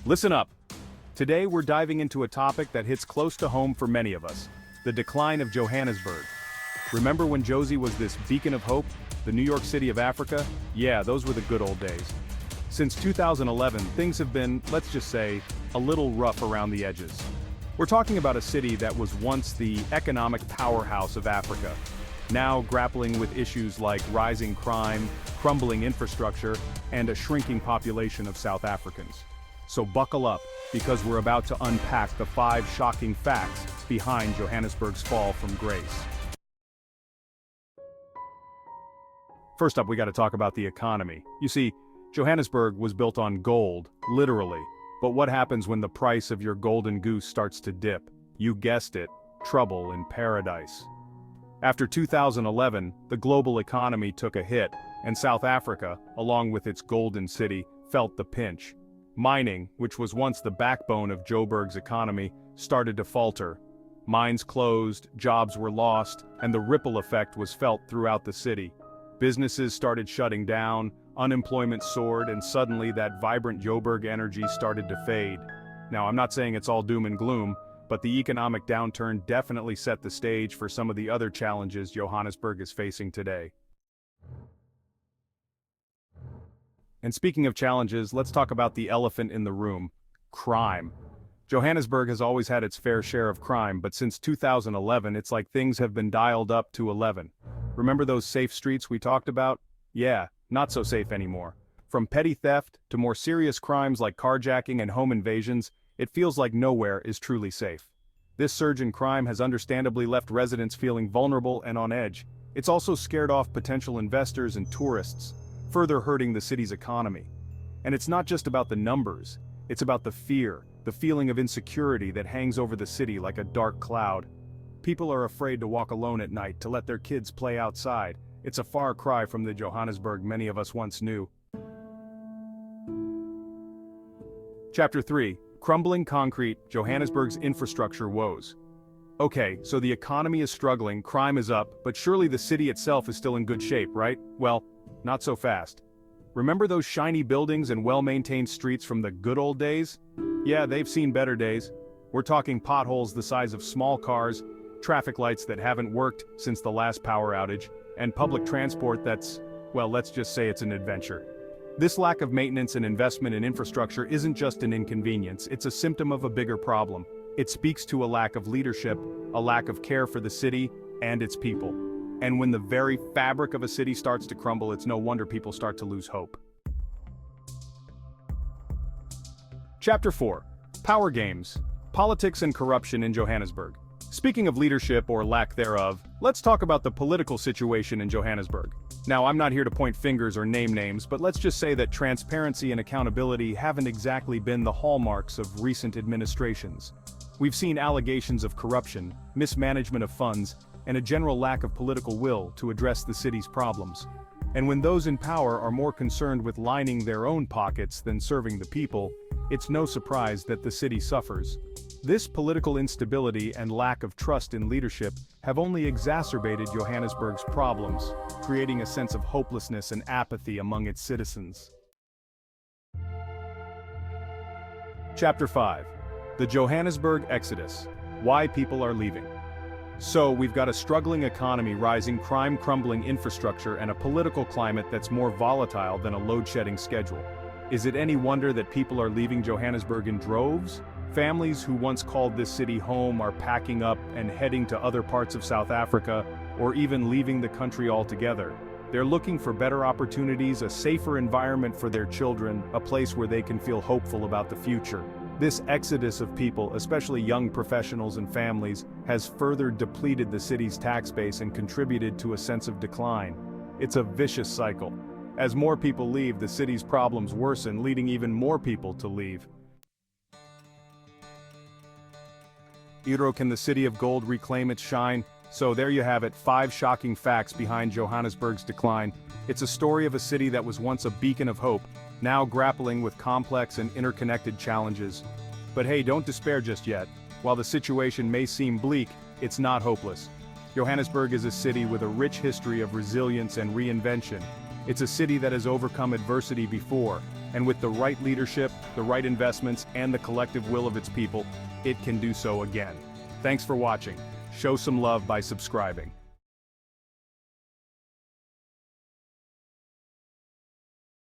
Listen up. Today we're diving into a topic that hits close to home for many of us, the decline of Johannesburg. Remember when Josie was this beacon of hope, the New York City of Africa? Yeah, those were the good old days. Since 2011, things have been, let's just say, a little rough around the edges. We're talking about a city that was once the economic powerhouse of Africa, now grappling with issues like rising crime, crumbling infrastructure, and a shrinking population of South Africans. So buckle up, because we're about to unpack the 5 shocking facts behind Johannesburg's fall from grace. First up, we got to talk about the economy. You see, Johannesburg was built on gold, literally. But what happens when the price of your golden goose starts to dip? You guessed it, trouble in paradise. After 2011, the global economy took a hit, and South Africa, along with its golden city, felt the pinch. Mining, which was once the backbone of Joburg's economy, started to falter. Mines closed, jobs were lost, and the ripple effect was felt throughout the city. Businesses started shutting down, unemployment soared, and suddenly that vibrant Joburg energy started to fade. Now, I'm not saying it's all doom and gloom, but the economic downturn definitely set the stage for some of the other challenges Johannesburg is facing today. And speaking of challenges, let's talk about the elephant in the room: crime. Johannesburg has always had its fair share of crime, but since 2011, it's like things have been dialed up to 11. Remember those safe streets we talked about? Yeah, not so safe anymore. From petty theft to more serious crimes like carjacking and home invasions, it feels like nowhere is truly safe. This surge in crime has understandably left residents feeling vulnerable and on edge. It's also scared off potential investors and tourists, further hurting the city's economy. And it's not just about the numbers, it's about the fear, the feeling of insecurity that hangs over the city like a dark cloud. People are afraid to walk alone at night, to let their kids play outside. It's a far cry from the Johannesburg many of us once knew. Chapter 3: Crumbling Concrete, Johannesburg's Infrastructure Woes. Okay, so the economy is struggling, crime is up, but surely the city itself is still in good shape, right? Well, not so fast. Remember those shiny buildings and well-maintained streets from the good old days? Yeah, they've seen better days. We're talking potholes the size of small cars, traffic lights that haven't worked since the last power outage, and public transport that's, well, let's just say it's an adventure. This lack of maintenance and investment in infrastructure isn't just an inconvenience, it's a symptom of a bigger problem. It speaks to a lack of leadership, a lack of care for the city and its people. And when the very fabric of a city starts to crumble, it's no wonder people start to lose hope. Chapter 4: Power Games, Politics and Corruption in Johannesburg. Speaking of leadership or lack thereof, let's talk about the political situation in Johannesburg. Now, I'm not here to point fingers or name names, but let's just say that transparency and accountability haven't exactly been the hallmarks of recent administrations. We've seen allegations of corruption, mismanagement of funds, and a general lack of political will to address the city's problems. And when those in power are more concerned with lining their own pockets than serving the people, it's no surprise that the city suffers. This political instability and lack of trust in leadership have only exacerbated Johannesburg's problems, creating a sense of hopelessness and apathy among its citizens. Chapter 5: The Johannesburg Exodus, Why People Are Leaving. So, we've got a struggling economy, rising crime, crumbling infrastructure, and a political climate that's more volatile than a load-shedding schedule. Is it any wonder that people are leaving Johannesburg in droves? Families who once called this city home are packing up and heading to other parts of South Africa, or even leaving the country altogether. They're looking for better opportunities, a safer environment for their children, a place where they can feel hopeful about the future. This exodus of people, especially young professionals and families, has further depleted the city's tax base and contributed to a sense of decline. It's a vicious cycle. As more people leave, the city's problems worsen, leading even more people to leave. Can the city of gold reclaim its shine? So there you have it, 5 shocking facts behind Johannesburg's decline. It's a story of a city that was once a beacon of hope, now grappling with complex and interconnected challenges. But hey, don't despair just yet. While the situation may seem bleak, it's not hopeless. Johannesburg is a city with a rich history of resilience and reinvention. It's a city that has overcome adversity before, And with the right leadership, the right investments, and the collective will of its people, it can do so again. Thanks for watching. Show some love by subscribing.